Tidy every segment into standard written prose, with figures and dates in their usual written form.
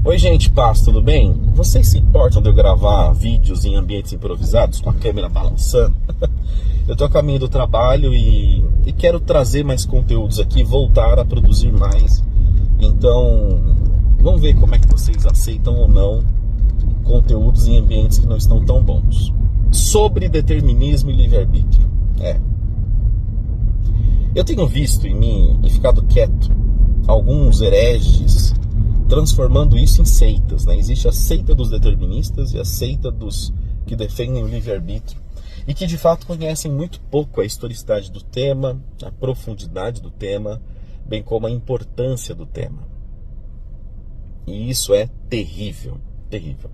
Oi gente, paz, tudo bem? Vocês se importam de eu gravar vídeos em ambientes improvisados com a câmera balançando? Eu tô a caminho do trabalho e quero trazer mais conteúdos aqui, voltar a produzir mais. Então, vamos ver como é que vocês aceitam ou não conteúdos em ambientes que não estão tão bons. Sobre determinismo e livre-arbítrio. Eu tenho visto em mim e ficado quieto alguns hereges transformando isso em seitas, né? Existe a seita dos deterministas e a seita dos que defendem o livre-arbítrio e que de fato conhecem muito pouco a historicidade do tema, a profundidade do tema, bem como a importância do tema. E isso é terrível, terrível.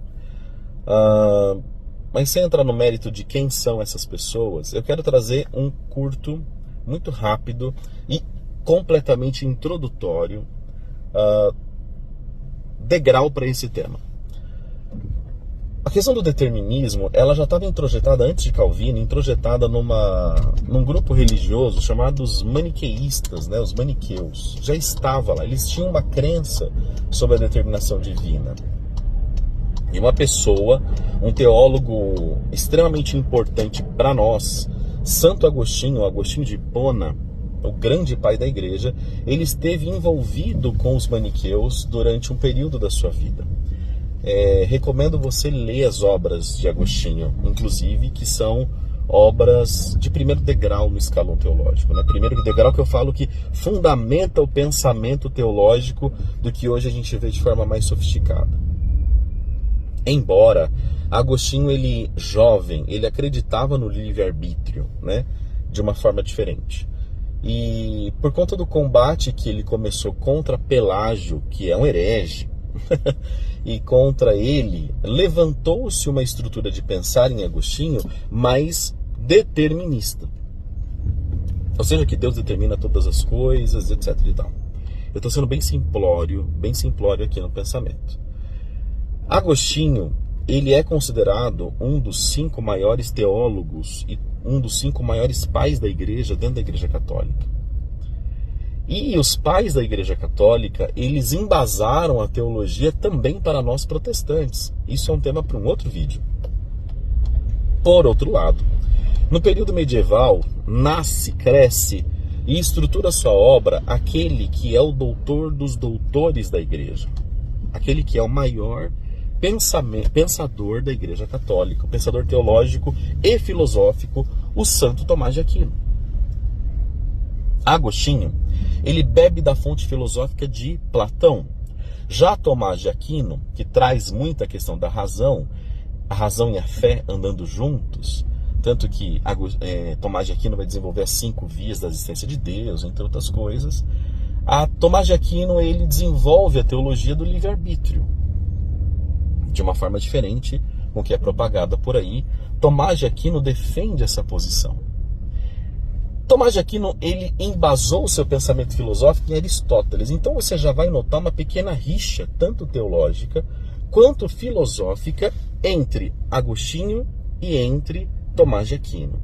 Mas sem entrar no mérito de quem são essas pessoas, eu quero trazer um curto, muito rápido e completamente introdutório degrau para esse tema. A questão do determinismo, ela já estava introjetada antes de Calvino, introjetada num grupo religioso chamado os maniqueístas, né, os maniqueus. Já estava lá, eles tinham uma crença sobre a determinação divina. E uma pessoa, um teólogo extremamente importante para nós, Santo Agostinho, Agostinho de Hipona, o grande pai da igreja, ele esteve envolvido com os maniqueus durante um período da sua vida. Recomendo você ler as obras de Agostinho, inclusive, que são obras de primeiro degrau no escalão teológico, né? Primeiro degrau que eu falo que fundamenta o pensamento teológico do que hoje a gente vê de forma mais sofisticada. Embora Agostinho, ele jovem, ele acreditava no livre-arbítrio, né? De uma forma diferente. E por conta do combate que ele começou contra Pelágio, que é um herege, e contra ele, levantou-se uma estrutura de pensar em Agostinho mais determinista. Ou seja, que Deus determina todas as coisas, etc. e tal. Eu estou sendo bem simplório aqui no pensamento. Agostinho, ele é considerado um dos 5 maiores teólogos e um dos 5 maiores pais da igreja dentro da igreja católica. E os pais da igreja católica, eles embasaram a teologia também para nós protestantes. Isso é um tema para um outro vídeo. Por outro lado, no período medieval, nasce, cresce e estrutura sua obra aquele que é o doutor dos doutores da igreja. Aquele que é o maior pensador da igreja católica, o pensador teológico e filosófico, o Santo Tomás de Aquino. Agostinho, ele bebe da fonte filosófica de Platão. Já Tomás de Aquino, que traz muita questão da razão, a razão e a fé andando juntos, tanto que Tomás de Aquino vai desenvolver as 5 vias da existência de Deus, entre outras coisas. Tomás de Aquino, ele desenvolve a teologia do livre-arbítrio de uma forma diferente com o que é propagada por aí. Tomás de Aquino defende essa posição. Tomás de Aquino, ele embasou o seu pensamento filosófico em Aristóteles. Então você já vai notar uma pequena rixa, tanto teológica quanto filosófica, entre Agostinho e entre Tomás de Aquino.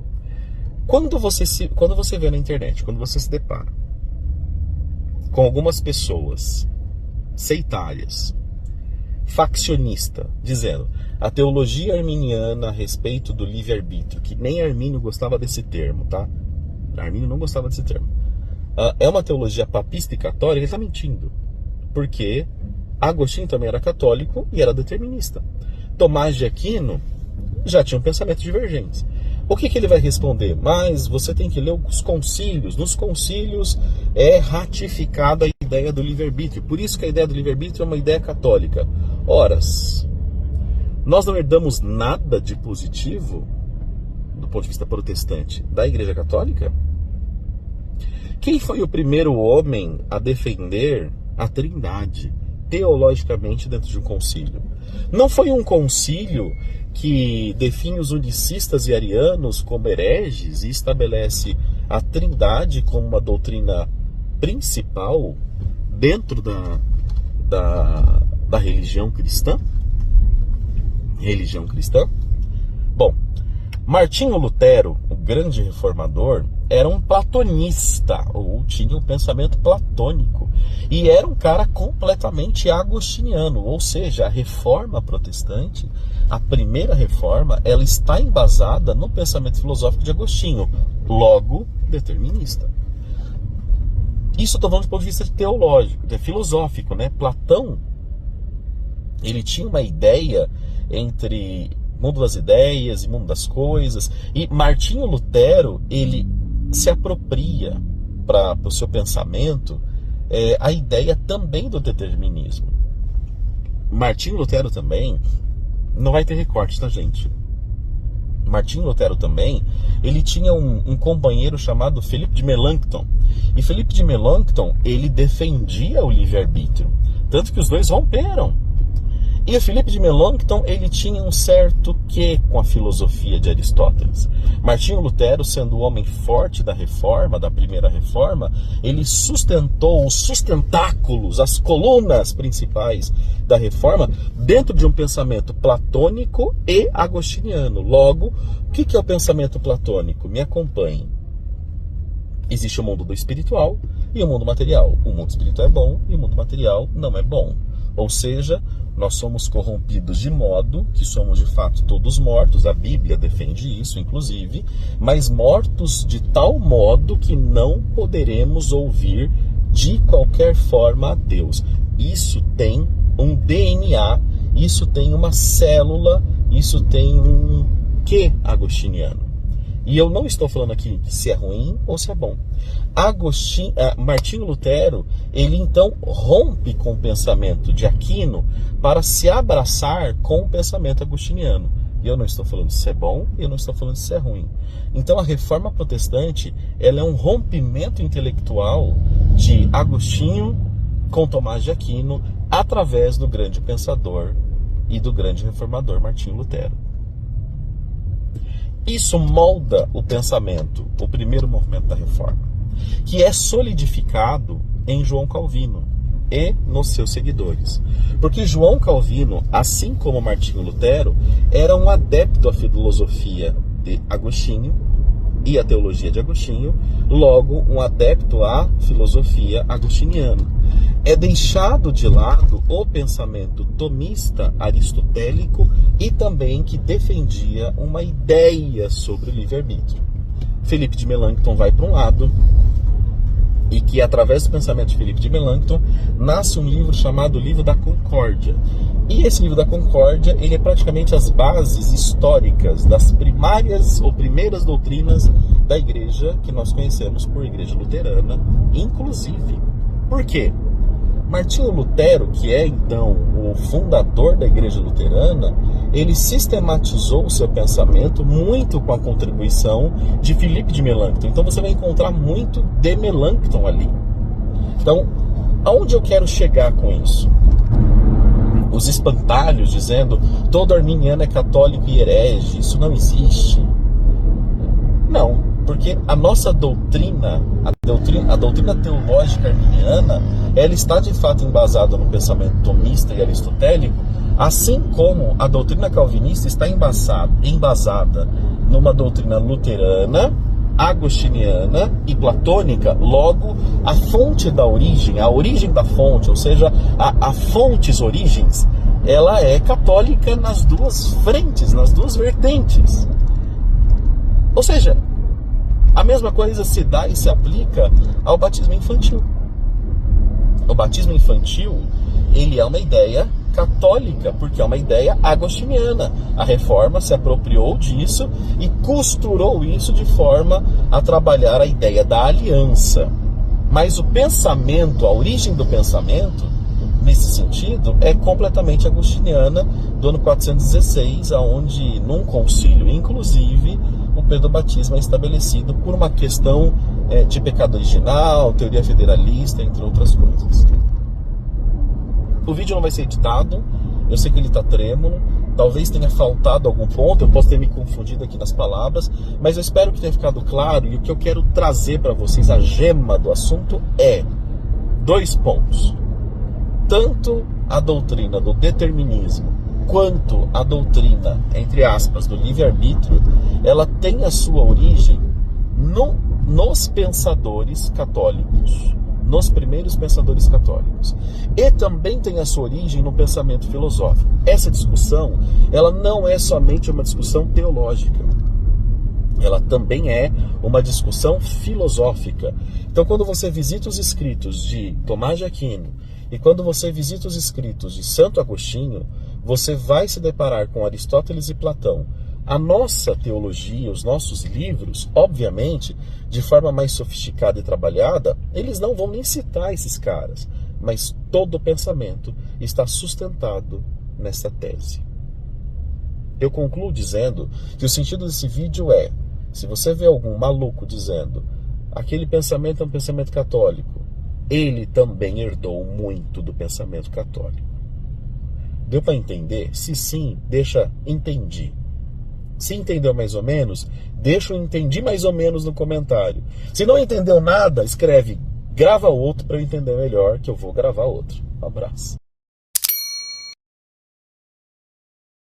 Quando você vê na internet, quando você se depara com algumas pessoas sectárias, faccionista, dizendo a teologia arminiana a respeito do livre-arbítrio, que nem Armínio gostava desse termo, tá? Armínio não gostava desse termo. É uma teologia papista e católica, ele está mentindo. Porque Agostinho também era católico e era determinista. Tomás de Aquino já tinha um pensamento divergente. O que ele vai responder? Mas você tem que ler os concílios. Nos concílios é ratificada a ideia do livre-arbítrio. Por isso que a ideia do livre-arbítrio é uma ideia católica. Horas, nós não herdamos nada de positivo do ponto de vista protestante da Igreja Católica? Quem foi o primeiro homem a defender a Trindade teologicamente dentro de um concílio? Não foi um concílio que define os unicistas e arianos como hereges e estabelece a Trindade como uma doutrina principal dentro da religião cristã? Bom, Martinho Lutero, o grande reformador, era um platonista, ou tinha um pensamento platônico, e era um cara completamente agostiniano, ou seja, a reforma protestante, a primeira reforma, ela está embasada no pensamento filosófico de Agostinho, logo determinista. Isso eu estou falando do ponto de vista teológico, filosófico, né? Platão, ele tinha uma ideia entre mundo das ideias e mundo das coisas, e Martinho Lutero, ele se apropria para o seu pensamento a ideia também do determinismo. Martinho Lutero também, não vai ter recorte, tá, gente? Martinho Lutero também, ele tinha um companheiro chamado Philippe de Melanchthon, e Philippe de Melanchthon, ele defendia o livre-arbítrio, tanto que os dois romperam. E o Philippe de Melanchthon, ele tinha um certo quê com a filosofia de Aristóteles. Martinho Lutero, sendo o homem forte da reforma, da primeira reforma, ele sustentou os sustentáculos, as colunas principais da reforma, dentro de um pensamento platônico e agostiniano. Logo, o que é o pensamento platônico? Me acompanhe. Existe o mundo do espiritual e o mundo material. O mundo espiritual é bom e o mundo material não é bom. Ou seja, nós somos corrompidos de modo que somos de fato todos mortos, a Bíblia defende isso, inclusive, mas mortos de tal modo que não poderemos ouvir de qualquer forma a Deus. Isso tem um DNA, isso tem uma célula, isso tem um quê agostiniano. E eu não estou falando aqui se é ruim ou se é bom. Martinho Lutero, ele então rompe com o pensamento de Aquino para se abraçar com o pensamento agostiniano. E eu não estou falando se é bom e eu não estou falando se é ruim. Então a reforma protestante, ela é um rompimento intelectual de Agostinho com Tomás de Aquino através do grande pensador e do grande reformador Martinho Lutero. Isso molda o pensamento, o primeiro movimento da reforma, que é solidificado em João Calvino e nos seus seguidores. Porque João Calvino, assim como Martinho Lutero, era um adepto à filosofia de Agostinho e à teologia de Agostinho, logo um adepto à filosofia agostiniana. É deixado de lado o pensamento tomista aristotélico e também que defendia uma ideia sobre o livre-arbítrio. Philippe de Melanchthon vai para um lado, e que através do pensamento de Philippe de Melanchthon nasce um livro chamado Livro da Concórdia. E esse Livro da Concórdia, ele é praticamente as bases históricas das primárias ou primeiras doutrinas da igreja que nós conhecemos por Igreja Luterana, inclusive. Por quê? Martinho Lutero, que é então o fundador da Igreja Luterana, ele sistematizou o seu pensamento muito com a contribuição de Philippe de Melanchthon. Então você vai encontrar muito de Melanchthon ali. Então, aonde eu quero chegar com isso? Os espantalhos dizendo todo arminiano é católico e herege, isso não existe. Não, porque a nossa doutrina, a doutrina teológica arminiana, ela está de fato embasada no pensamento tomista e aristotélico, assim como a doutrina calvinista está embasada numa doutrina luterana, agostiniana e platônica. Logo, a fonte da origem, a origem da fonte, ou seja, a fontes origens, ela é católica nas duas frentes, nas duas vertentes. Ou seja, a mesma coisa se dá e se aplica ao batismo infantil. O batismo infantil, ele é uma ideia católica, porque é uma ideia agostiniana. A reforma se apropriou disso e costurou isso de forma a trabalhar a ideia da aliança. Mas o pensamento, a origem do pensamento, nesse sentido, é completamente agostiniana, do ano 416, aonde num concílio, inclusive, o pedobatismo é estabelecido por uma questão de pecado original, teoria federalista, entre outras coisas. O vídeo não vai ser editado, eu sei que ele está trêmulo, talvez tenha faltado algum ponto, eu posso ter me confundido aqui nas palavras, mas eu espero que tenha ficado claro, e o que eu quero trazer para vocês, a gema do assunto, é 2 pontos. Tanto a doutrina do determinismo quanto a doutrina, entre aspas, do livre-arbítrio, ela tem a sua origem nos pensadores católicos, nos primeiros pensadores católicos. E também tem a sua origem no pensamento filosófico. Essa discussão, ela não é somente uma discussão teológica. Ela também é uma discussão filosófica. Então, quando você visita os escritos de Tomás de Aquino e quando você visita os escritos de Santo Agostinho, você vai se deparar com Aristóteles e Platão. A nossa teologia, os nossos livros, obviamente, de forma mais sofisticada e trabalhada, eles não vão nem citar esses caras, mas todo o pensamento está sustentado nessa tese. Eu concluo dizendo que o sentido desse vídeo é: se você vê algum maluco dizendo aquele pensamento é um pensamento católico, ele também herdou muito do pensamento católico. Deu para entender? Se sim, deixa entendi. Se entendeu mais ou menos, deixa o entendi mais ou menos no comentário. Se não entendeu nada, escreve grava outro para eu entender melhor, que eu vou gravar outro. Um abraço.